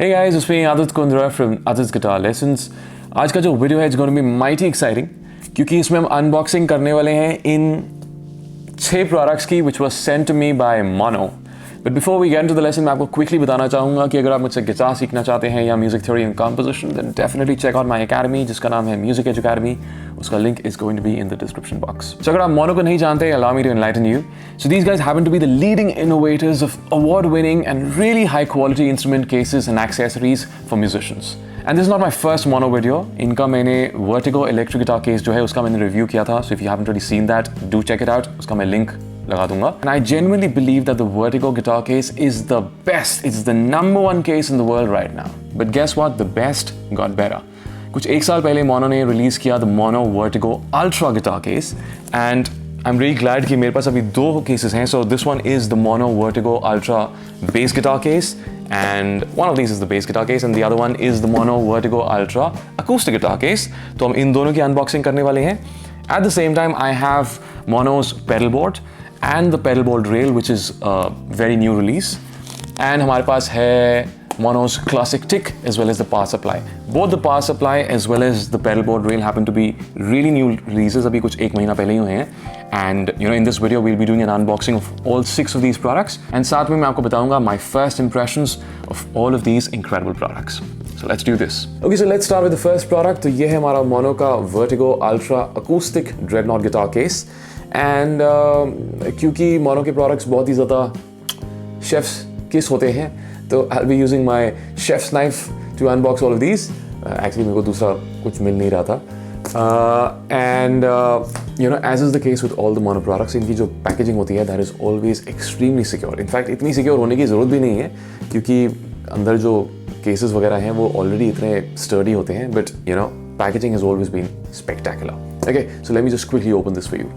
Hey guys, it's me Adit from Adit's Guitar Lessons. आज का जो वीडियो है it's going to be mighty exciting क्योंकि इसमें हम अनबॉक्सिंग करने वाले हैं इन 6 प्रोडक्ट्स की which was sent to me by Mono. But before we get into the lesson, मैं आपको quickly बताना चाहूँगा कि अगर आप मुझसे गिटार सीखना चाहते हैं या music theory and composition then definitely check out my academy जिसका नाम है Music Edge Academy. उसका link is going to be in the description box. So अगर आप मोनो को नहीं जानते, allow me to enlighten you. So these guys happen to be the leading innovators of award-winning and really high-quality instrument cases and accessories for musicians. And this is not my first mono video. इनका मैंने Vertigo electric guitar case जो है उसका मैंने review किया था. So if you haven't already seen that, do check it out. उसका मैं link लगा दूंगा. And I genuinely believe that the Vertigo guitar case is the best. It's the #1 case in the world right now. But guess what? The best got better. कुछ एक साल पहले mono ने release किया the mono vertigo ultra guitar case and I am really glad कि मेरे पास अभी 2 cases हैं. So this one is the mono vertigo ultra base guitar case and one of these is the bass guitar case and the other one is the Mono Vertigo Ultra acoustic guitar case. तो हम इन दोनों की unboxing करने वाले हैं. At the same time, I have Mono's pedal board and the pedal board rail, which is a very new release. And हमारे पास है Mono's classic tick as well as the power supply. Both the power supply as well as the pedal board rail happen to be really new releases. अभी कुछ 1 महीना पहले ही हुए हैं. And you know, in this video we'll be doing an unboxing of all 6 of these products. And साथ में मैं आपको बताऊंगा my first impressions of all of these incredible products. So let's do this. Okay, so let's start with the first product. तो ये है हमारा Mono का Vertigo Ultra Acoustic Dreadnought Guitar Case. And क्योंकि Mono के products बहुत ही ज़्यादा chef's kiss होते हैं, तो I'll be using my chef's knife to unbox all of these. Actually मेरे को दूसरा कुछ मिल नहीं रहा था. And you know, as is the case with all the Mono products, इनकी जो पैकेजिंग होती है that is always extremely secure. In fact, इतनी secure होने की ज़रूरत भी नहीं है क्योंकि अंदर जो cases वगैरह हैं वो already इतने sturdy होते हैं. But you know, packaging has always been spectacular. Okay, so let me just quickly open this for you.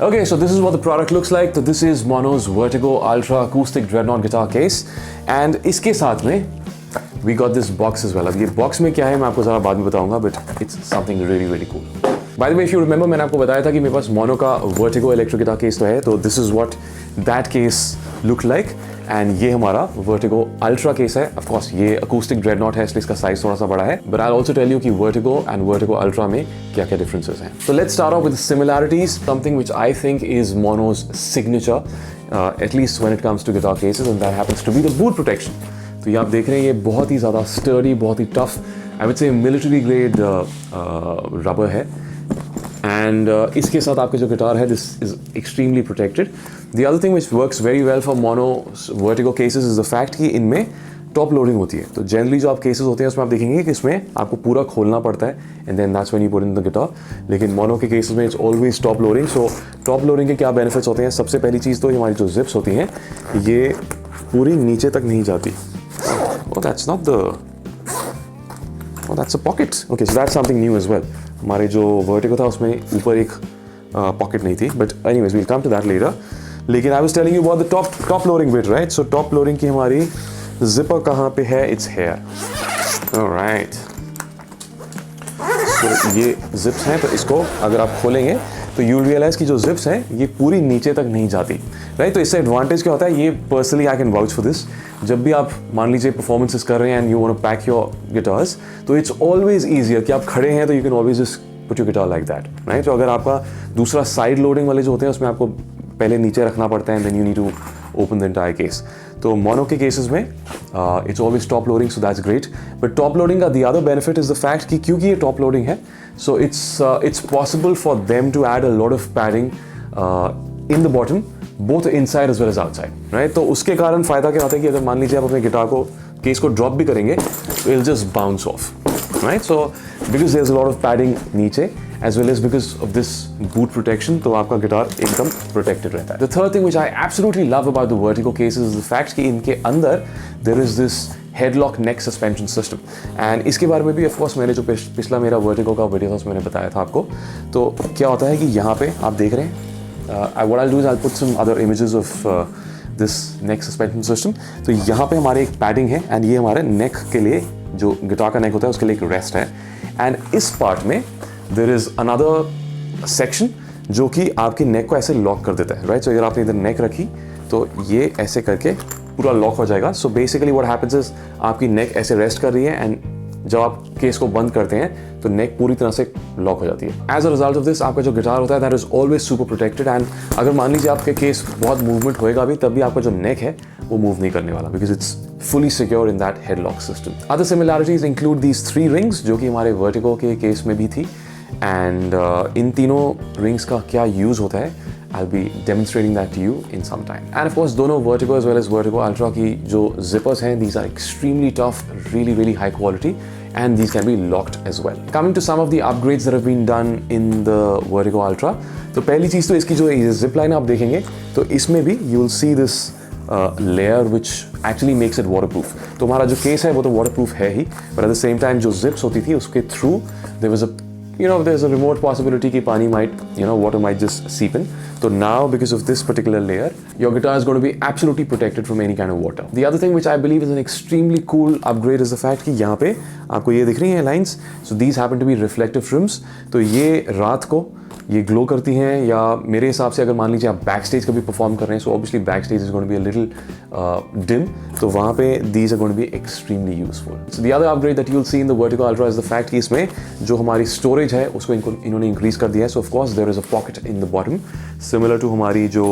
Okay, so this is what the product looks like. So this is Mono's Vertigo Ultra Acoustic Dreadnought Guitar Case. And इसके साथ में we got this box as well. अब ये box में क्या है मैं आपको ज़रा बाद में बताऊंगा, but it's something really really cool. By the way, if you remember, मैंने आपको बताया था कि मेरे पास Mono का Vertigo Electric Guitar Case तो है, तो this is what that case looked like. And ये हमारा Vertigo Ultra case है. Of course, ये Acoustic Dreadnought है इसलिए इसका size थोड़ा सा बड़ा है. But I'll also tell you कि Vertigo and Vertigo Ultra में क्या-क्या differences हैं. So let's start off with the similarities. Something which I think is Mono's signature, at least when it comes to guitar cases, and that happens to be the boot protection. तो ये आप देख रहे हैं ये बहुत ही ज़्यादा sturdy, बहुत ही tough, I would say military grade rubber है. And इसके साथ आपके जो गिटार है, this is extremely protected. The other thing which works very well for Mono Vertigo cases is the fact कि इनमें टॉप लोडिंग होती है. तो जनरली जो आप केसेस होते हैं उसमें आप देखेंगे कि इसमें आपको पूरा खोलना पड़ता है and then that's when you put in the guitar. लेकिन मोनो के केसेस में it's always top loading. So top loading के क्या बेनिफिट्स होते हैं? सबसे पहली चीज़ तो हमारी जो जिप्स होती हैं ये पूरी नीचे तक नहीं जाती. Oh, that's not the... Oh, that's a pocket. Okay, so that's something new as well. हमारे जो Vertigo था उसमें ऊपर एक pocket नहीं थी. But anyways, we'll come to that later. लेकिन I was telling you about the top loading bit, right? So top loading की हमारी zipper कहाँ पे है? It's here. Alright. So ये zips हैं, तो इसको अगर आप खोलेंगे तो you'll realize कि जो zips हैं ये पूरी नीचे तक नहीं जाती, right? तो इससे advantage क्या होता है? ये personally I can vouch for this. जब भी आप मान लीजिए performances कर रहे हैं and you want to pack your guitars, तो it's always easier कि आप खड़े हैं तो you can always just put your guitar like that, right? तो अगर आपका दूसरा side loading वाले जो होते हैं उसमें आपको पहले नीचे रखना पड़ता है and then you need to open the entire case. तो मोनो के केसेस में it's always top loading, so that's great. But top loading का the other benefit is the fact कि क्योंकि ये top loading है, so it's possible for them to add a lot of padding in the bottom, both inside as well as outside, right? तो उसके कारण फ़ायदा क्या होता है कि अगर मान लीजिए आप अपने गिटार को केस को ड्रॉप भी करेंगे तो it'll just bounce off, right? So because there's a lot of padding नीचे as well as because of this boot protection, तो आपका गिटार एकदम protected रहता है. The third thing which I absolutely love about the Vertigo cases is the fact कि इनके अंदर there is this headlock neck suspension system. And इसके बारे में भी of course मैंने जो पिछला मेरा Vertigo का वीडियो था उसमें मैंने बताया था आपको. तो क्या होता है कि यहाँ पे आप देख रहे हैं, what I'll do is I'll put some other images of this neck suspension system. तो यहाँ पे हमारे एक पैडिंग है एंड ये हमारे नेक के लिए, जो गिटार का नेक होता है उसके लिए एक रेस्ट है। एंड इस पार्ट में देयर इज अनदर सेक्शन जो कि आपकी नेक को ऐसे लॉक कर देता है, राइट। सो अगर आपने इधर नेक रखी तो ये ऐसे करके पूरा लॉक हो जाएगा। So basically what happens is आपकी नेक ऐसे रेस्ट कर रही है एंड जब आप केस को बंद करते हैं तो नेक पूरी तरह से लॉक हो जाती है। As a result of this आपका जो गिटार होता है that is always super protected. And अगर मान लीजिए आपके केस बहुत मूवमेंट होएगा भी, तब भी आपका जो नेक है वो मूव नहीं करने वाला, because it's fully secure in that head lock system. Other similarities include these 3 rings जो कि हमारे वर्टिगो के केस में भी थी। एंड इन तीनों रिंग्स का क्या यूज़ होता है I'll be demonstrating that to you in some time. And of course दोनों vertigo as well as vertigo ultra की जो zippers हैं, these are extremely tough, really high quality and these can be locked as well. Coming to some of the upgrades that have been done in the vertigo ultra, तो पहली चीज़ तो इसकी जो zip line आप देखेंगे तो इसमें भी you will see this layer which actually makes it waterproof. तो हमारा जो केस है वो तो waterproof है ही, but at the same time जो zips होती थी उसके through there was a there's a remote possibility कि पानी might water might just seep in. So now because of this particular layer your guitar is going to be absolutely protected from any kind of water. The other thing which I believe is an extremely cool upgrade is the fact कि यहाँ पे आपको ये दिख रही हैं lines, so these happen to be reflective rims. तो ये रात को ये ग्लो करती हैं, या मेरे हिसाब से अगर मान लीजिए आप बैक स्टेज कभी परफॉर्म कर रहे हैं, so obviously back stage is going to be a little dim, तो वहाँ पे these are going to be extremely useful. So the other upgrade that you will see in the Vertigo Ultra is the fact कि इसमें जो हमारी storage है उसको इन्होंने इंक्रीज कर दिया है। So of course there is a pocket in the bottom similar to हमारी जो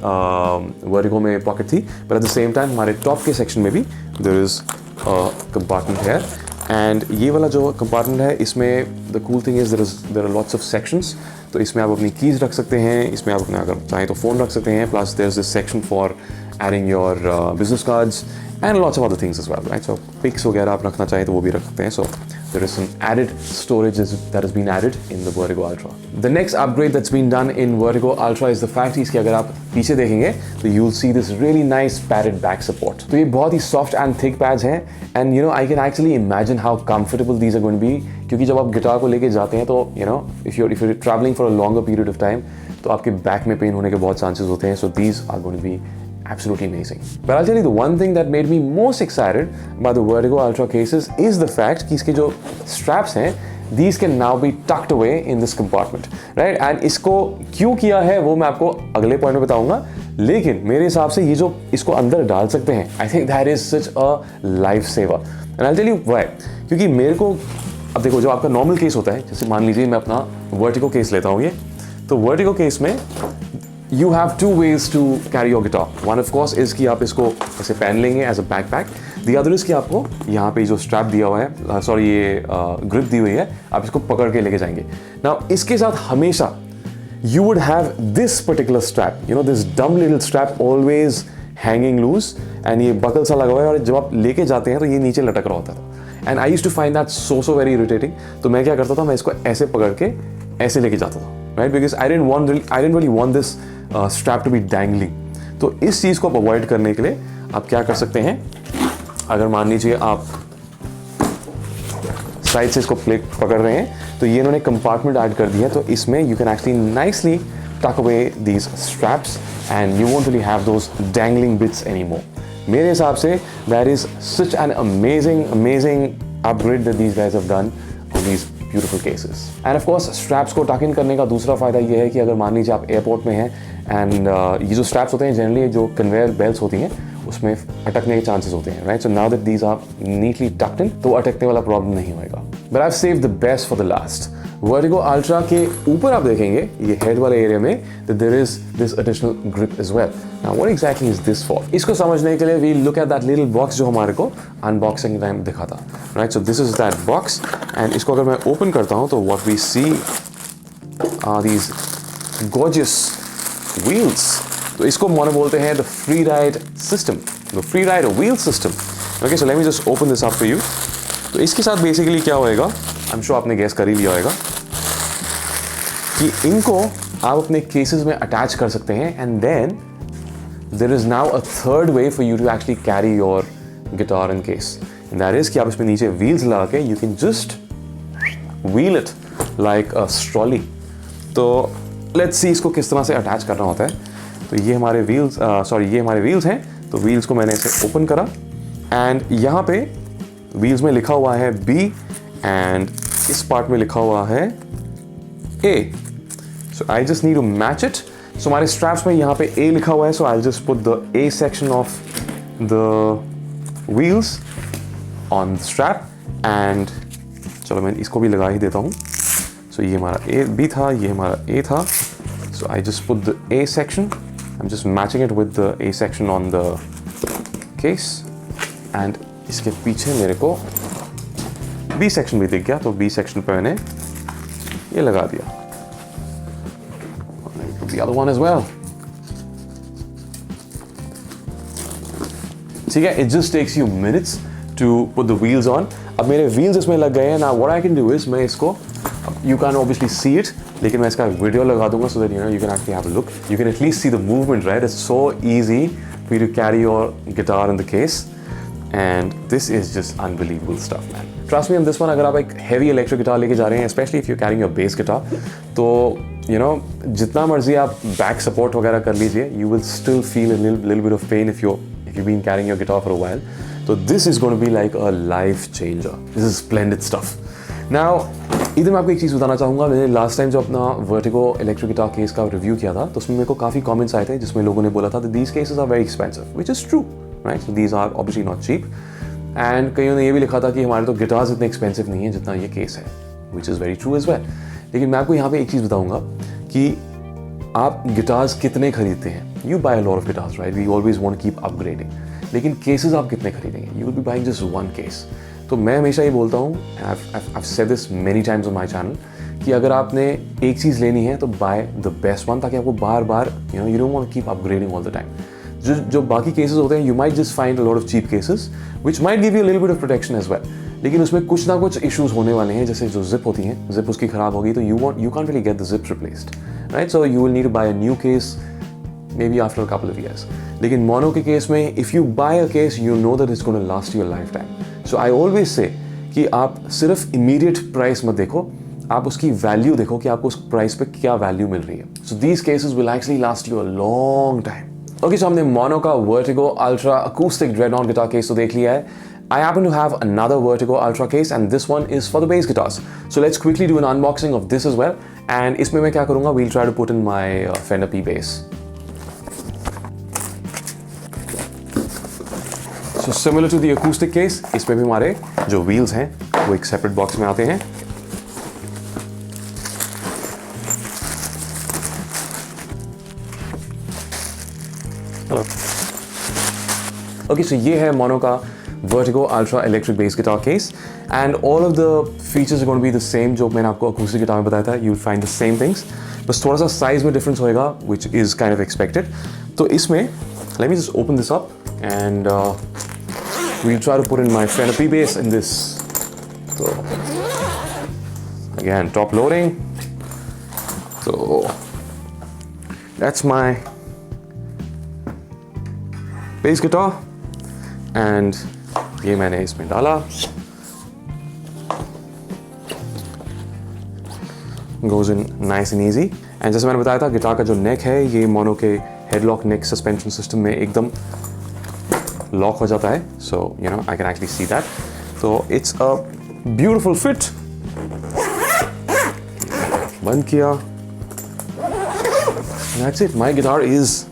वर्टिगो में पॉकेट थी, but at the same time हमारे टॉप के सेक्शन में भी देयर इज कंपार्टमेंट है। एंड ये वाला जो कंपार्टमेंट है इसमें the cool thing is there are lots of sections. तो इसमें आप अपनी कीज़ रख सकते हैं, इसमें आप अपना अगर चाहें तो फ़ोन रख सकते हैं, plus there is this section for adding your business cards and lots of other things as well, right. So pics वगैरह आप रखना चाहें तो वो भी रख सकते हैं। सो there is some added storage that has been added in the Vertigo Ultra. The next upgrade that's been done in Vertigo Ultra is the fact कि अगर आप पीछे देखेंगे तो you'll see this really nice padded back support. तो ये बहुत ही soft and thick pads हैं and I can actually imagine how comfortable these are going to be, क्योंकि जब आप गिटार को लेके जाते हैं तो if you're traveling for a longer period of time तो आपके बैक में पेन होने के बहुत चांसेस होते हैं। So these are going to be absolutely amazing. But I'll tell you the one thing that made me most excited about the Vertigo Ultra cases is the fact कि इसके जो straps हैं these can now be tucked away in this compartment, right? And इसको क्यों किया है वो मैं आपको अगले पॉइंट में बताऊंगा, लेकिन मेरे हिसाब से ये जो इसको अंदर डाल सकते हैं I think that is such a life saver. And I'll tell you why. क्योंकि मेरे को अब देखो जो आपका नॉर्मल केस होता है, जैसे मान लीजिए मैं अपना Vertigo केस लेता हूँ ये, तो Vertigo केस में you have 2 ways to carry your guitar. One of course is कि आप इसको ऐसे पहन लेंगे as a backpack. The other is कि आपको यहाँ पे जो स्ट्रैप दिया हुआ है, सॉरी ये ग्रिप दी हुई है, आप इसको पकड़ के लेके जाएंगे। Now इसके साथ हमेशा you would have this particular strap, this dumb little strap always hanging loose and ये बकल सा लगा हुआ है और जब आप लेके जाते हैं तो ये नीचे लटक रहा होता था। And I used to find that so very irritating. तो मैं क्या करता था, मैं इसको ऐसे पकड़ के ऐसे लेके जाता था, right? Because I didn't really want this strap to be dangling. तो इस चीज़ को आप अवॉइड करने के लिए आप क्या कर सकते हैं, अगर मान लीजिए आप साइड से इसको प्लेट पकड़ रहे हैं तो ये इन्होंने कंपार्टमेंट ऐड कर दिया है, तो इसमें you can actually nicely tuck away these straps and you won't really have those dangling bits anymore. मेरे हिसाब से that is such an amazing upgrade that these guys have done on these beautiful cases. And of course straps को tuck in करने का दूसरा फ़ायदा ये है कि अगर मान लीजिए आप एयरपोर्ट में हैं and ये जो straps होते हैं जनरली जो कन्वेयर बेल्ट्स होती हैं उसमें अटकने के चांसेस होते हैं, right. So now that these are neatly tucked in तो अटकने वाला प्रॉब्लम नहीं होएगा। But I save the best for the last. Vertigo Ultra के ऊपर आप देखेंगे ये हेड वाले एरिया में that there is this additional grip as well. Now what exactly is this for? इसको समझने के लिए we look at that little box जो हमारे को unboxing टाइम दिखा था, right? So this is that box and इसको अगर मैं open करता हूँ तो what we see are these gorgeous wheels. तो इसको मोनो बोलते हैं the free ride system, the free ride wheel system. Okay, so let me just open this up for you. तो इसके साथ बेसिकली क्या होएगा, I'm sure आपने गैस कर ही लिया होगा कि इनको आप अपने केसेस में अटैच कर सकते हैं and then there is now a third way for you to actually carry your guitar in case, and that is कि आप इसमें नीचे wheels लगा के you can just wheel it like a trolley. तो let's see इसको किस तरह से अटैच करना होता है। तो ये हमारे व्हील्स ये हमारे व्हील्स हैं। तो व्हील्स को मैंने इसे ओपन करा एंड यहाँ पे व्हील्स में लिखा हुआ है B एंड इस पार्ट में लिखा हुआ है A। So I just need to match it. So हमारे स्ट्रैप्स में यहाँ पे A लिखा हुआ है, so I just put the A section of the wheels on the strap and चलो मैं इसको भी लगा ही देता हूँ। सो ये हमारा B था, ये हमारा A था। So I just put the A section, I am just matching it with the A section on the case and इसके पीछे मेरे को B सेक्शन भी दिख गया, तो B सेक्शन पर मैंने ये लगा दिया। The other one as well. ठीक है, it just takes you minutes to put the wheels on. अब मेरे wheels इसमें लग गए हैं। Now what I can do is मैं इसको, you can obviously see it, लेकिन मैं इसका वीडियो लगा दूंगा so that you can actually have a look. You can at least see the movement, right? It's so easy for you to carry your guitar in the case. And this is just unbelievable stuff, man. Trust me on this one, अगर आप एक heavy electric guitar लेके जा रहे हैं, especially if you're carrying your bass guitar, तो जितना मर्जी आप back support वगैरह कर लीजिए, you will still feel a little bit of pain if you've been carrying your guitar for a while. So this is going to be like a life changer. This is splendid stuff. Now, इधर मैं आपको एक चीज़ बताना चाहूँगा। मैंने last time जो अपना vertigo electric guitar case का रिव्यू किया था, तो उसमें मेरे को काफ़ी कमेंट्स आए थे जिसमें लोगों ने बोला था these cases are very expensive, which is true, right? So these are obviously not cheap. And कईयों ने ये भी लिखा था कि हमारे तो गिटार्स इतने एक्सपेंसिव नहीं है जितना ये केस है, which is very true as well. लेकिन मैं आपको यहाँ पे एक चीज़ बताऊँगा कि आप गिटार्स कितने खरीदते हैं। You buy a lot of guitars, right? We always want to keep upgrading. लेकिन केसेस आप कितने खरीदेंगे? You will be buying just one case. तो मैं हमेशा ये बोलता हूँ, I've said this many times on my channel, कि अगर आपने एक चीज़ लेनी है तो buy the best one, ताकि आपको बार बार you don't want to keep upgrading all the time. जो बाकी केसेस होते हैं, you might just find a lot of cheap cases which might give you a little bit of protection as well. लेकिन उसमें कुछ ना कुछ इश्यूज होने वाले हैं, जैसे जो जिप होती हैं, जिप उसकी ख़राब होगी तो you can't really get the zips replaced, right? So you will need to buy a new case maybe after a couple of years. लेकिन मोनो के केस में if you buy a case, you know that it's going to last you a lifetime. So I always say कि आप सिर्फ immediate price मत देखो, आप उसकी वैल्यू देखो कि आपको उस प्राइस पे क्या वैल्यू मिल रही है. So these cases will actually last you a long time. Okay, so हमने मोनो का Vertigo Ultra Acoustic Dreadnought guitar case तो देख लिया है. I happen to have another Vertigo Ultra case and this one is for the bass guitars. So let's quickly do an unboxing of this as well. And इसमें मैं क्या करूँगा? We'll try to put in my Fender P bass. So similar to the acoustic case, इसमें भी हमारे जो wheels हैं वो एक separate box में आते हैं. Hello. Okay, so ये है मोनो का Vertigo Ultra Electric Bass Guitar Case and all of the features are going to be the same जो मैंने आपको acoustic guitar में बताया था. You'll find the same things. बस थोड़ा सा size में difference होएगा, which is kind of expected. तो इसमें let me just open this up and we'll try to put in my Fender P bass in this. So again, top loading. So that's my bass guitar and ये मैंने इसमें डाला. Goes in nice and easy. And जैसे मैंने बताया था, guitar का जो नेक है ये मोनो के हेडलॉक नेक सस्पेंशन सिस्टम में एकदम लॉक हो जाता है. So you know I can actually see that. So it's a beautiful fit. बंद किया. That's it. My guitar is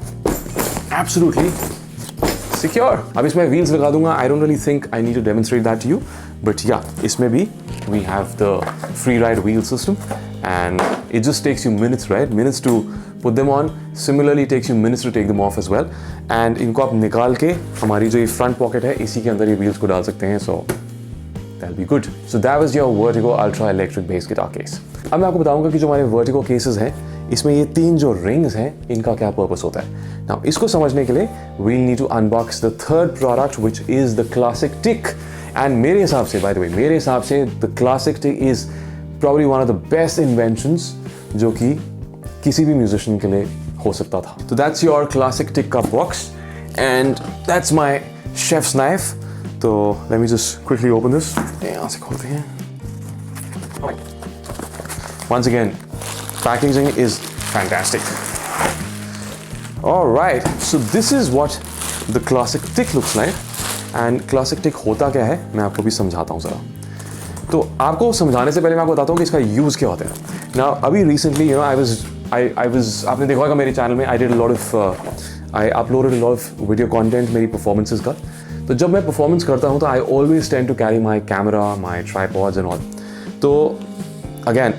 absolutely secure. अब इसमें wheels लगा दूंगा. I don't really think I need to demonstrate that to you, but yeah, इसमें भी we have the free ride wheel system, and it just takes you minutes, right? Minutes to put them on. Similarly, it takes you minutes to take them off as well. And इनको आप निकाल के हमारी जो ये front pocket है, इसी के अंदर ये wheels को डाल सकते हैं. So that'll be good. So that was your Vertigo Ultra Electric Bass Guitar Case. अब मैं आपको बताऊंगा कि जो हमारे Vertigo cases हैं, इसमें ये तीन जो रिंग्स हैं इनका क्या पर्पस होता है. Now इसको समझने के लिए we'll need to unbox the third product which is the Classic Tick. And मेरे हिसाब से, by the way, मेरे हिसाब से the Classic Tick is probably one of the best inventions जो कि किसी भी musician के लिए हो सकता था. So that's your Classic Tick का box and that's my chef's knife. तो let me just quickly open this. यहाँ से खोलते हैं. Once again, packaging is fantastic. Alright, so this is what the classic tick looks like. And classic tick होता क्या है मैं आपको भी समझाता हूँ ज़रा. तो आपको समझाने से पहले मैं आपको बताता हूँ कि इसका यूज़ क्या होता है ना. अभी recently you know I was आपने देखा होगा मेरे चैनल में I uploaded a lot of video content मेरी परफॉर्मेंसेस का. तो जब मैं परफॉर्मेंस करता हूँ तो I always tend to carry my camera, my tripods and all. तो अगैन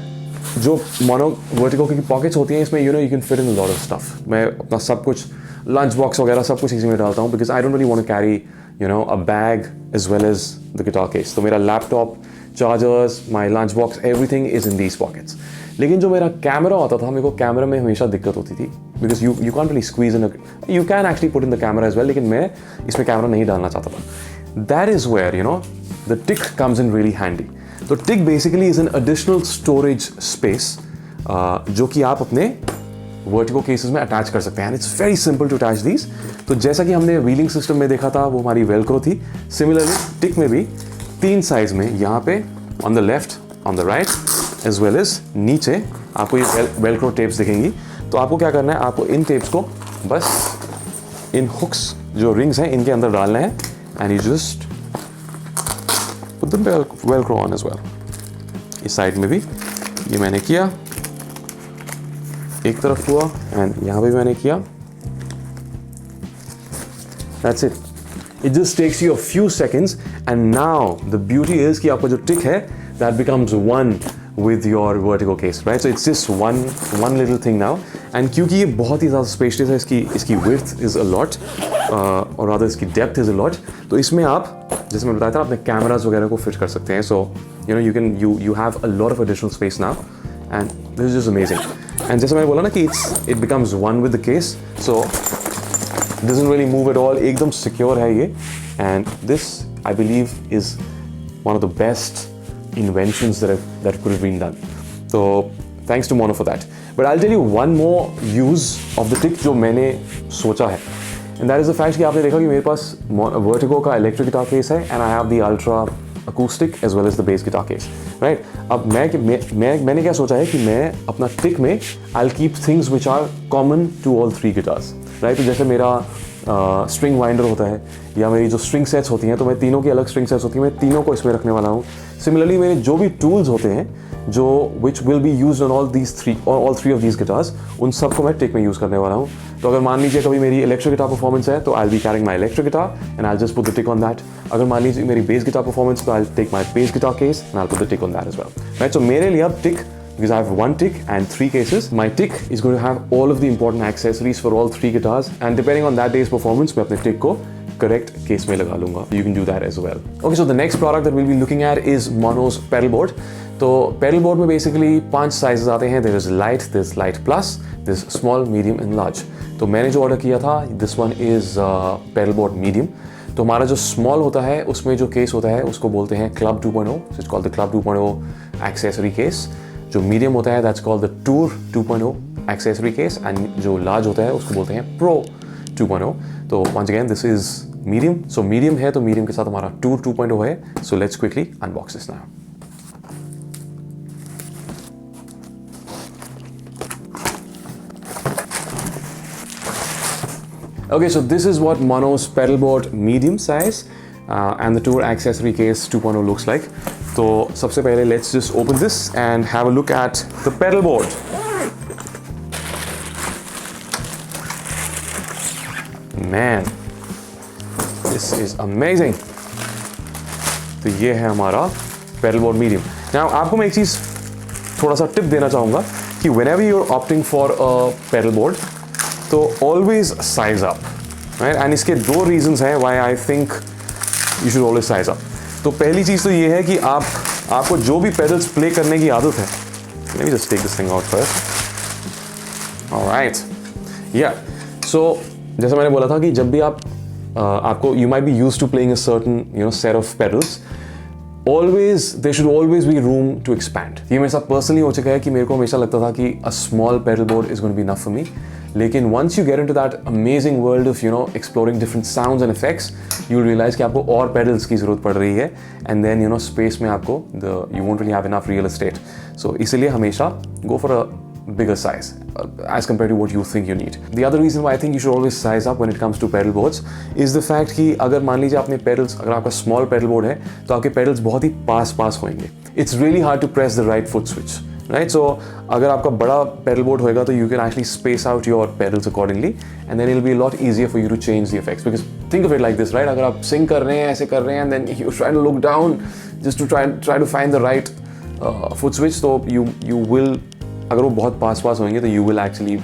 जो मोनो वर्टिगो की पॉकेट्स होती हैं इसमें you can fit in a lot of stuff. मैं अपना सब कुछ लंच बॉक्स वगैरह सब कुछ इसी में डालता हूँ because I don't really want to carry a bag as well as the guitar case. तो मेरा laptop, chargers, my lunch box, everything is in these pockets. लेकिन जो मेरा कैमरा होता था मेरे को कैमरा में हमेशा दिक्कत होती थी because you can really squeeze in you can actually put in the camera as well, लेकिन मैं इसमें कैमरा नहीं डालना चाहता था. That is where the tick comes in really handy. तो tick basically is an additional storage space जो कि आप अपने वर्टिगो केसेस में अटैच कर सकते हैं. It's very simple to attach these. तो जैसा कि हमने व्हीलिंग सिस्टम में देखा था वो हमारी वेलक्रो थी, सिमिलरली टिक में भी 3 साइज में यहाँ पे on the left, on the right as well as नीचे आपको ये वेलक्रो टेप्स दिखेंगी. तो आपको क्या करना है, आपको इन टेप्स को बस इन हुक्स जो रिंग्स हैं इनके अंदर डालना है and you just put the velcro on as well. इस साइड में भी ये मैंने किया, एक तरफ हुआ एंड यहाँ पे भी मैंने किया. That's it. It just takes you a few seconds and now the beauty is कि आपका जो टिक है that becomes one with your vertigo case, right? So it's just one little thing now. And क्योंकि ये बहुत ही ज़्यादा spacious है, इसकी width is a lot और rather इसकी depth is a lot. तो इसमें आप जैसे मैं बताया था अपने कैमरास वगैरह को फिट कर सकते हैं. So you have a lot of additional space now and this is just amazing. And जैसे मैंने बोला ना कि it becomes one with the case, so doesn't really move at all. एकदम secure है ये. And this I believe is one of the best inventions that could have been done. So thanks to Mono for that. But I'll tell you one more use of the tick जो मैंने सोचा है. And that is the fact कि आपने देखा कि मेरे पास Vertigo का electric guitar case है and I have the Ultra acoustic as well as the bass guitar case, right? अब मैंने क्या सोचा है कि मैं अपना टिक में I'll keep things which are common to all 3 guitars, right? तो जैसे मेरा स्ट्रिंग वाइंडर होता है या मेरी जो स्ट्रिंग सेट्स होती हैं तो मैं तीनों की अलग स्ट्रिंग सेट्स होती हैं, मैं तीनों को इसमें रखने वाला हूँ. सिमिलरली मेरे जो भी टूल्स होते हैं जो which will be used on all 3 of these guitars, उन सबको मैं टिक में यूज़ करने वाला हूँ. तो अगर मान लीजिए कभी मेरी इलेक्ट्रिक गिटार परफॉर्मेंस है तो I be carrying my electric guitar and I just put the tick on that. अगर मान लीजिए मेरी बेस गिटार परफॉर्मेंस तो I take my bass guitar case and I put the tick on that as well, right? So मेरे लिए अब टिक, because I have 1 tick and 3 cases, my tick is going to have all of the important accessories for all 3 guitars and depending on that day's performance मैं अपने tick को correct case में लगा लूँगा. You can do that as well. Okay, so the next product that we'll be looking at is Mono's pedal board. तो pedal board में basically 5 sizes आते हैं. There is light, there's light plus, there's small, medium and large. तो मैंने जो order किया था this one is pedal board medium. तो हमारा जो small होता है उसमें जो case होता है उसको बोलते हैं Club 2.0. So it's called the Club 2.0 accessory case. जो मीडियम होता है that's called the Tour 2.0 accessory case and जो लार्ज होता है उसको बोलते हैं प्रो 2.0. तो once again this is medium. So medium है तो मीडियम के साथ हमारा टूर 2.0 है. So let's quickly unbox this now. Okay, so this is what Mono's pedal board medium size and the Tour accessory case 2.0 looks like. तो सबसे पहले let's just open this and have a look at the pedal board. Man, this is amazing. तो ये है हमारा pedal board medium. Now आपको मैं एक चीज़ थोड़ा सा टिप देना चाहूँगा कि whenever you're opting for a pedal board, तो always size up, right? And इसके 2 reasons हैं why I think you should always size up. तो पहली चीज़ तो ये है कि आपको जो भी पेडल्स प्ले करने की आदत है, let me just take this thing out first. Alright, yeah. So जैसा मैंने बोला था कि जब भी आपको you might be used to playing a certain set of pedals. There should always be room to expand. ये मेरे साथ पर्सनली हो चुका है कि मेरे को हमेशा लगता था कि a small pedal board is going to be enough for me. लेकिन once you get into that amazing world of exploring different sounds and effects, you will realize कि आपको और pedals की ज़रूरत पड़ रही है and then space में आपको you won't really have enough real estate. So इसलिए हमेशा go for a bigger size as compared to what you think you need. The other reason why I think you should always size up when it comes to pedal boards is the fact कि अगर मान लीजिए आपने pedals, अगर आपका small pedal board है तो आपके pedals बहुत ही पास होंगे. It's really hard to press the right foot switch, right? So अगर आपका बड़ा pedal board होएगा तो you can actually space out your pedals accordingly and then it'll be a lot easier for you to change the effects. Because think of it like this, right? अगर आप sing कर रहे हैं, ऐसे कर रहे हैं, and then you're trying to look down just to try to find the right foot switch, so you will, अगर वो बहुत पास होंगे तो you will actually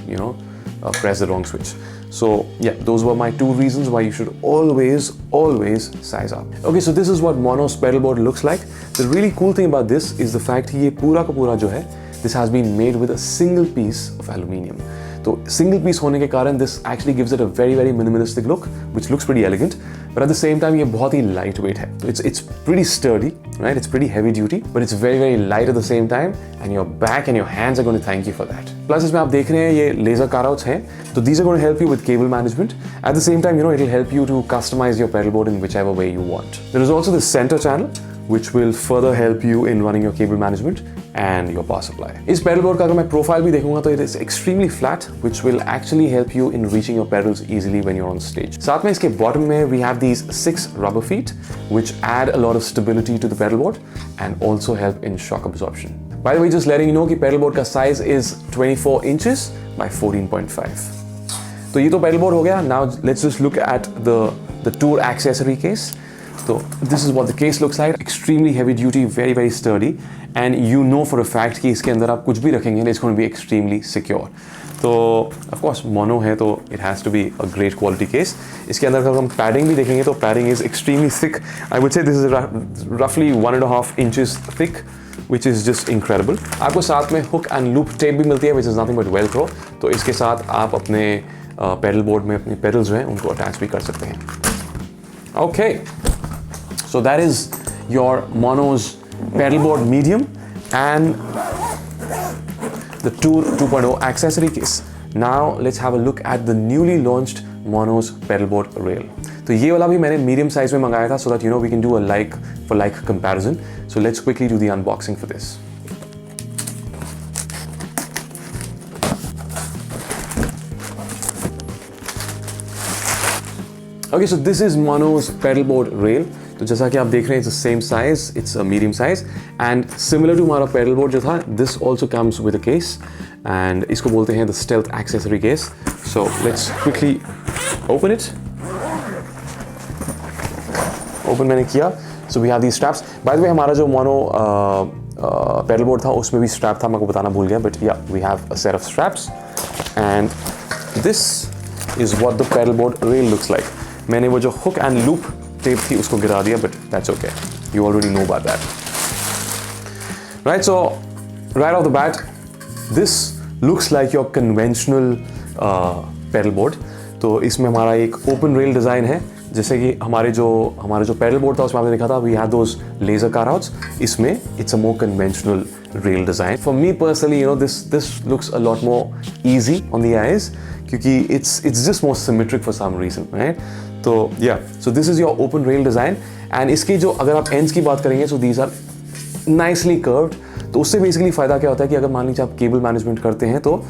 press the wrong switch. So yeah, those were my two reasons why you should always size up. Okay, so this is what Mono's pedal board looks like. The really cool thing about this is the fact कि ये पूरा का पूरा जो है, this has been made with a single piece of aluminium. तो single piece होने के कारण this actually gives it a very minimalistic look, which looks pretty elegant. But at the same time ये बहुत ही lightweight है. So it's pretty sturdy, right? It's pretty heavy duty, but it's very light at the same time, and your back and your hands are going to thank you for that. Plus इसमें आप देख रहे हैं ये laser cutouts हैं, तो these are going to help you with cable management. At the same time, it'll help you to customize your pedal board in whichever way you want. There is also the center channel, which will further help you in running your cable management and your power supply. इस pedal board का अगर मैं profile भी देखूंगा तो it is extremely flat, which will actually help you in reaching your pedals easily when you're on stage. साथ में इसके bottom में we have these 6 rubber feet, which add a lot of stability to the pedal board and also help in shock absorption. By the way, just letting you know कि pedal board का size is 24 inches by 14.5. तो ये तो pedal board हो गया. Now let's just look at the tour accessory case. So this is what the case looks like. Extremely heavy duty, very sturdy, and you know for a fact कि इसके अंदर आप कुछ भी रखेंगे, it's going to be extremely secure. तो of course mono है तो it has to be a great quality case. इसके अंदर अगर हम padding भी देखेंगे तो padding is extremely thick. I would say this is roughly 1.5 inches thick, which is just incredible. आपको साथ में hook and loop tape भी मिलती है, which is nothing but velcro. तो इसके साथ आप अपने pedal board में अपने pedals जो हैं उनको attach भी कर सकते हैं. Okay. So that is your Mono's pedal board medium and the Tour 2.0 accessory case. Now let's have a look at the newly launched Mono's pedal board rail. तो ये वाला भी मैंने medium size में मंगाया था so that we can do a like for like comparison. So let's quickly do the unboxing for this. Okay, so this is Mono's pedal board rail. तो जैसा कि आप देख रहे हैं, it's the same size, it's a medium size, and similar to हमारा pedal board जो था, this also comes with a case, and इसको बोलते हैं the stealth accessory case. So let's quickly open it. Open मैंने किया. So we have these straps. By the way, हमारा जो Mono pedal board था, उसमें भी strap था, मैं को बताना भूल गया, but yeah, we have a set of straps, and this is what the pedal board rail looks like. मैंने वो जो hook and loop tape थी उसको गिरा दिया, but that's okay. You already know about that. Right, so right off the bat, this looks like your conventional pedal board. तो इसमें हमारा एक open rail design है, जैसे कि हमारा जो pedal board था उसमें आपने देखा था we had those laser cutouts. इसमें it's a more conventional rail design. For me personally, this looks a lot more easy on the eyes क्योंकि it's just more symmetric for some reason, right? तो yeah, so this is your open rail design, and इसकी जो अगर आप ends की बात करेंगे, so these are nicely curved. तो उससे basically फ़ायदा क्या होता है कि अगर मान लीजिए आप cable management करते हैं तो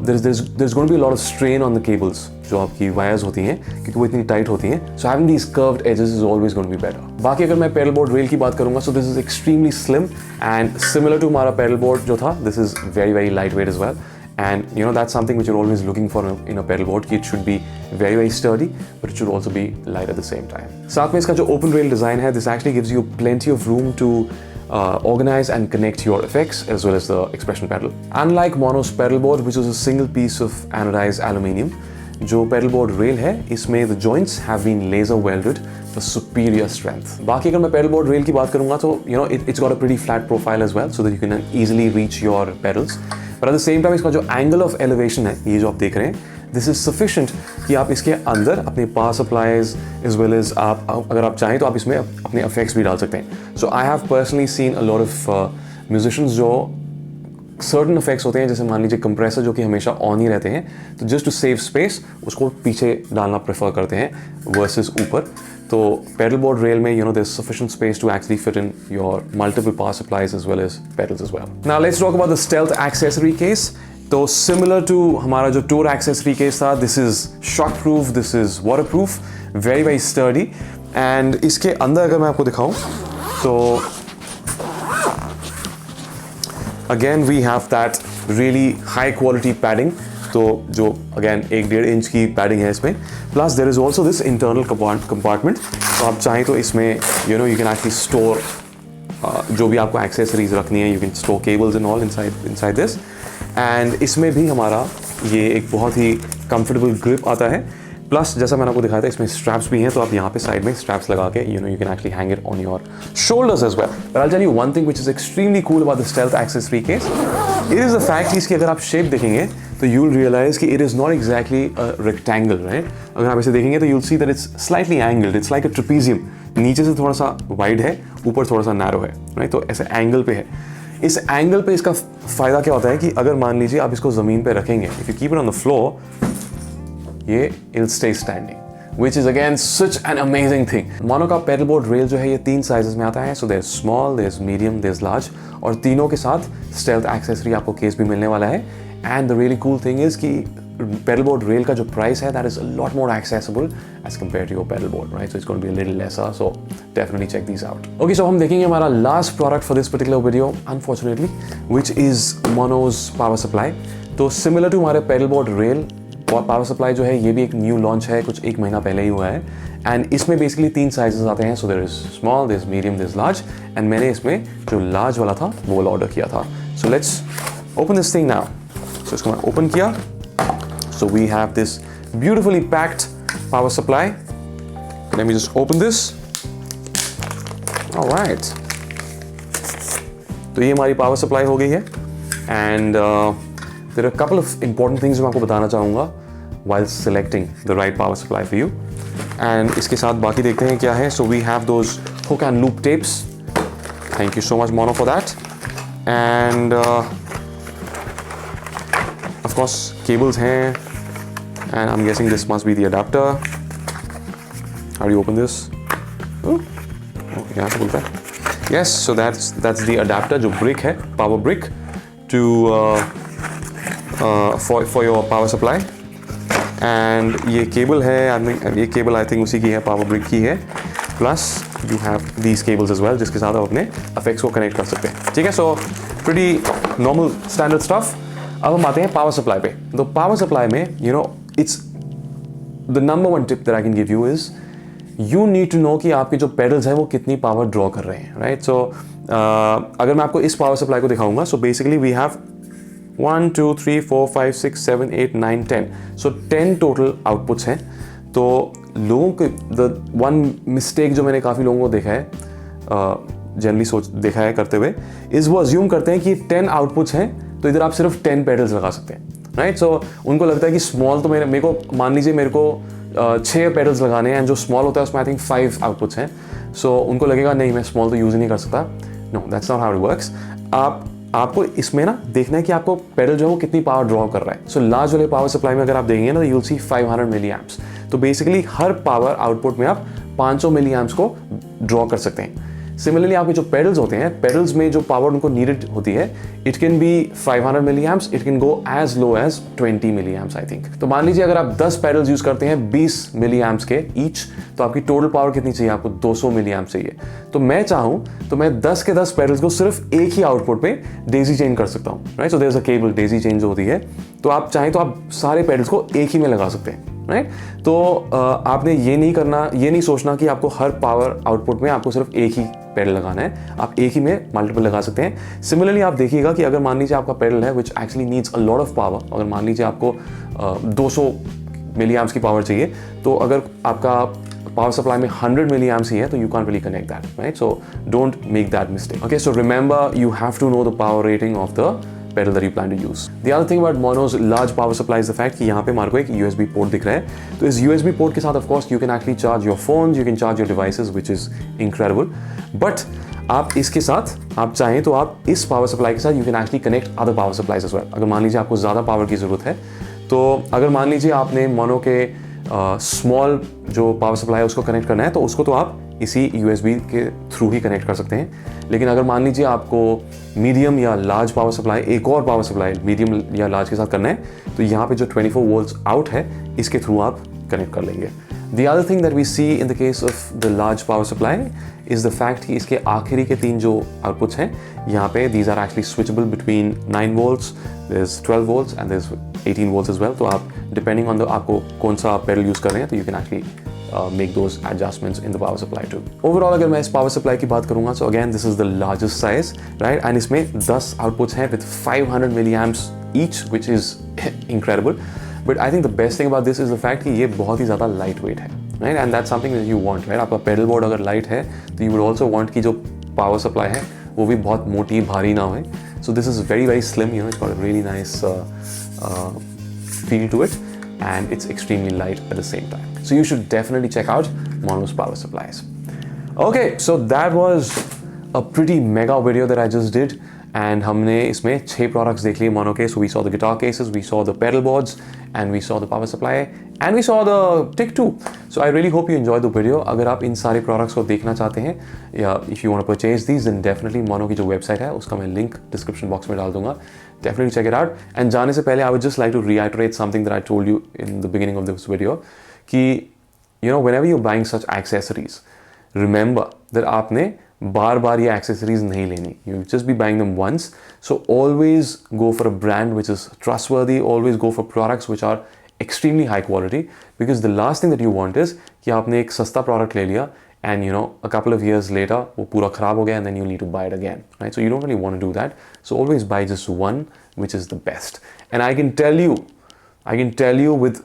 there's going to be a lot of strain on the cables जो आपकी wires होती हैं क्योंकि वो इतनी tight होती हैं. So having these curved edges is always going to be better. बाकी अगर मैं pedal board rail की बात करूँगा, so this is extremely slim and similar to हमारा pedal board जो था, this is very lightweight as well. And that's something which you're always looking for in a pedal board. It should be very sturdy, but it should also be light at the same time. साथ में इसका जो open rail design है, this actually gives you plenty of room to organize and connect your effects as well as the expression pedal. Unlike Mono's pedal board, which is a single piece of anodized aluminium, जो pedal board rail है, इसमें the joints have been laser welded for superior strength. बाकी अगर मैं pedal board rail की बात करूँगा तो it's got a pretty flat profile as well, so that you can easily reach your pedals. But at the same time, इसका जो angle of elevation है, ये जो आप देख रहे हैं, this is sufficient कि आप इसके अंदर अपने power supplies as well as आप अगर आप चाहें तो आप इसमें अपने effects भी डाल सकते हैं. So I have personally seen a lot of musicians जो certain effects होते हैं, जैसे मान लीजिए compressor जो कि हमेशा on ही रहते हैं, तो just to save space उसको पीछे डालना prefer करते हैं versus ऊपर. तो pedal board rail में there's sufficient space to actually fit in your multiple power supplies as well as pedals as well. Now let's talk about the stealth accessory case. तो similar to हमारा जो Tour accessory case था, this is shockproof, this is waterproof, very very sturdy. And इसके अंदर अगर मैं आपको दिखाऊं तो again we have that really high quality padding, तो जो अगेन 1-1.5 इंच की पैडिंग है इसमें, plus there is also this internal compartment. तो आप चाहें तो इसमें यू कैन एक्चुअली स्टोर जो भी आपको एक्सेसरीज रखनी है, you can store cables and all inside this. And इसमें भी हमारा ये एक बहुत ही कंफर्टेबल ग्रिप आता है, प्लस जैसा मैंने आपको दिखाया था इसमें स्ट्रैप्स भी हैं, तो आप यहाँ पे साइड में स्ट्रैप्स लगा के you can actually hang it on your shoulders as well. But I tell you one thing which is extremely cool about the Stealth accessory case, it is the fact कि इसकी अगर आप shape देखेंगे तो you will realise कि it is not exactly a rectangle, right. अगर आप इसे देखेंगे तो you will see that it's slightly angled, it's like a trapezium, नीचे से थोड़ा सा वाइड है, ऊपर थोड़ा सा नैरो है, राइट। तो ऐसे एंगल पे है। इस एंगल पे इसका फायदा क्या होता है कि अगर मान लीजिए आप इसको जमीन पे रखेंगे, if you keep it on the floor, ये it will stay standing, which is again such an amazing thing. Mono का पेडल बोर्ड रेल जो है ये 3 साइजेस में आता है, so there's small, there's medium, there's large, और तीनों के साथ stealth accessory आपको केस भी मिलने वाला है। And the really cool thing is कि pedal board rail का जो प्राइस है that is a lot more accessible as compared to your pedal board, right? So it's going to be a little lesser, so definitely check these out. Okay, so हम देखेंगे हमारा last product for this particular video, unfortunately, which is Mono's power supply. तो similar to हमारे pedal board rail, power supply जो है ये भी एक न्यू लॉन्च है, कुछ 1 महीना पहले ही हुआ है। एंड इसमें बेसिकली 3 साइजेस आते हैं, so there is small, there is medium, there is large. And मैंने इसमें जो लार्ज वाला था वो वाला ऑर्डर किया था। So let's open this thing now. So इसको मैं ओपन किया, so we have this beautifully packed power supply. Let me just open this. Alright, तो ये हमारी पावर सप्लाई हो गई है। And there are a couple of important things जो मैं आपको बताना चाहूँगा while selecting the right power supply for you. And इसके साथ बाकी देखते हैं क्या है। So we have those hook and loop tapes. Thank you so much Mono for that. And of course cables हैं. And I'm guessing this must be the adapter. How do you open this? Oh, यहाँ से खुलता है. Yes, so that's the adapter जो brick है, power brick to for your power supply. And ये cable है, ये केबल आई थिंक उसी की है, पावर ब्रिक की है। Plus you have these cables as well, जिसके साथ आप अपने अफेक्ट्स को कनेक्ट कर सकते हैं। ठीक है, so pretty normal standard stuff. अब हम आते हैं पावर सप्लाई पे। तो पावर सप्लाई में it's the number 1 tip that I can give you is you need to know कि आपके जो पेडल्स हैं वो कितनी पावर ड्रॉ कर रहे हैं, राइट। सो अगर मैं आपको इस पावर सप्लाई को दिखाऊंगा, so basically we have 1 2 3 4 5 6 7 8 9 10, so 10 total outputs हैं। तो लोगों के द वन मिस्टेक जो मैंने काफ़ी लोगों को देखा है, जनरली देखा है करते हुए, इज़ वो अज्यूम करते हैं कि 10 आउटपुट्स हैं तो इधर आप सिर्फ 10 पेडल्स लगा सकते हैं, राइट। सो उनको लगता है कि स्मॉल तो मेरे को मान लीजिए मेरे को 6 पेडल्स लगाने हैं, एंड जो स्मॉल होता है उसमें आई थिंक 5 आउटपुट्स हैं। सो उनको लगेगा नहीं, मैं स्मॉल तो यूज़ ही नहीं कर सकता। No, that's not how it works. आपको इसमें ना देखना है कि आपको पेडल जो है वो कितनी पावर ड्रॉ कर रहा है। सो लार्ज वाले पावर सप्लाई में अगर आप देखेंगे ना, तो you will see 500 milli amps. तो बेसिकली हर पावर आउटपुट में आप 500 मिली एम्प्स को ड्रॉ कर सकते हैं। सिमिलरली आपके जो पेडल्स होते हैं, पेडल्स में जो पावर उनको नीडेड होती है, it can be 500 milli amps, it can go as low as 20 milli amps I think. तो मान लीजिए अगर आप 10 पेडल्स यूज करते हैं 20 मिली एम्प्स के ईच, तो आपकी टोटल पावर कितनी चाहिए? आपको 200 मिली एम्प्स चाहिए। तो मैं चाहूँ तो मैं 10 के 10 पेडल्स को सिर्फ एक ही आउटपुट पे डेजी चेंज कर सकता हूँ, right. So there is a cable daisy chain होती है, तो आप चाहें तो आप सारे पेडल्स को एक ही में लगा सकते हैं, राइट। तो आपने ये नहीं सोचना कि आपको हर पावर आउटपुट में आपको सिर्फ एक ही पेडल लगाना है, आप एक ही में मल्टीपल लगा सकते हैं। सिमिलरली आप देखिएगा कि अगर मान लीजिए आपका पेडल है which actually needs a lot of power, अगर मान लीजिए आपको 200 मिली एम्प्स की पावर चाहिए, तो अगर आपका पावर सप्लाई में 100 मिली एम्प्स ही है, तो you can't really connect that, right. So don't make that mistake. Okay, so remember you have to know the power rating of the pedal that you plan to use. The other thing about Mono's large power supply is the fact कि यहाँ पे हमारे को एक USB port दिख रहा है। तो इस USB पोर्ट के साथ of course you can actually charge your phones, you can charge your devices, which is incredible. But आप इसके साथ आप चाहें तो आप इस पावर सप्लाई के साथ you can actually connect other power supplies as well. अगर मान लीजिए आपको ज़्यादा पावर की ज़रूरत है, तो अगर मान लीजिए आपने Mono के स्मॉल जो पावर सप्लाई है उसको कनेक्ट करना है, तो उसको तो आप इसी USB के थ्रू ही कनेक्ट कर सकते हैं। लेकिन अगर मान लीजिए आपको मीडियम या लार्ज पावर सप्लाई, एक और पावर सप्लाई मीडियम या लार्ज के साथ करना है, तो यहाँ पे जो 24 वोल्ट्स आउट है इसके थ्रू आप कनेक्ट कर लेंगे। The other thing that we see in the case of the large power supply is the fact कि इसके आखिरी के 3 जो outputs हैं यहाँ पे these are actually switchable between 9 volts, there's 12 volts and there's 18 volts as well। तो आप depending on the आपको कौन सा pedal use कर रहे हैं तो you can actually make those adjustments in the power supply too। Overall अगर मैं इस power supply की बात करूँगा so again this is the largest size, right? and इसमें 10 outputs हैं with 500 milliamps each, which is incredible। But I think the best thing about this is the fact कि ये बहुत ही ज़्यादा लाइट वेट है, right? And that's something that you want, right? आपका pedal board अगर light है तो you would also want कि जो power supply है वो भी बहुत मोटी भारी ना हो। So this is very very slim, you know, it's got a really nice feel to it and it's extremely light at the same time। So you should definitely check out Mono's power supplies। Okay, so that was a pretty mega video that I just did and हमने इसमें 6 products देख लिए Mono के। So we saw the guitar cases, we saw the pedal boards and we saw the power supply and we saw the tick too। So I really hope you enjoyed the video। अगर आप इन सारे products को देखना चाहते हैं या if you want to purchase these then definitely Mono की जो website है उसका मैं link description box में डाल दूंगा। Definitely check it out। And जाने से पहले I would just like to reiterate something that I told you in the beginning of this video कि you know whenever you're buying such accessories remember that आपने बार बार ये accessories नहीं लेनी। You just be buying them once। So always go for a brand which is trustworthy, always go for products which are extremely high quality because the last thing that you want is कि आपने एक सस्ता product ले लिया and you know a couple of years later वो पूरा खराब हो गया and then you need to buy it again, right? So you don't really want to do that। So always buy just one which is the best। And I can tell you with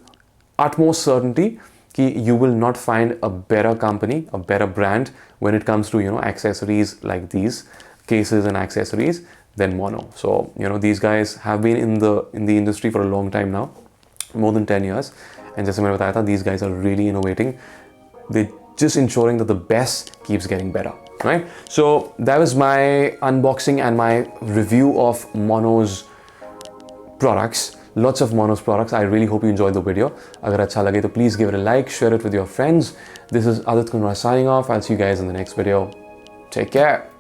utmost certainty कि you will not find a better company, a better brand when it comes to you know accessories like these cases and accessories than Mono। So you know these guys have been in the industry for a long time now, more than 10 years। And जैसे मैंने बताया था these guys are really innovating। They just ensuring that the best keeps getting better, right? So that was my unboxing and my review of Mono's products। Lots of Mono's products। I really hope you enjoyed the video। अगर अच्छा लगे तो please give it a like, share it with your friends। This is Adit signing off। I'll see you guys in the next video। Take care।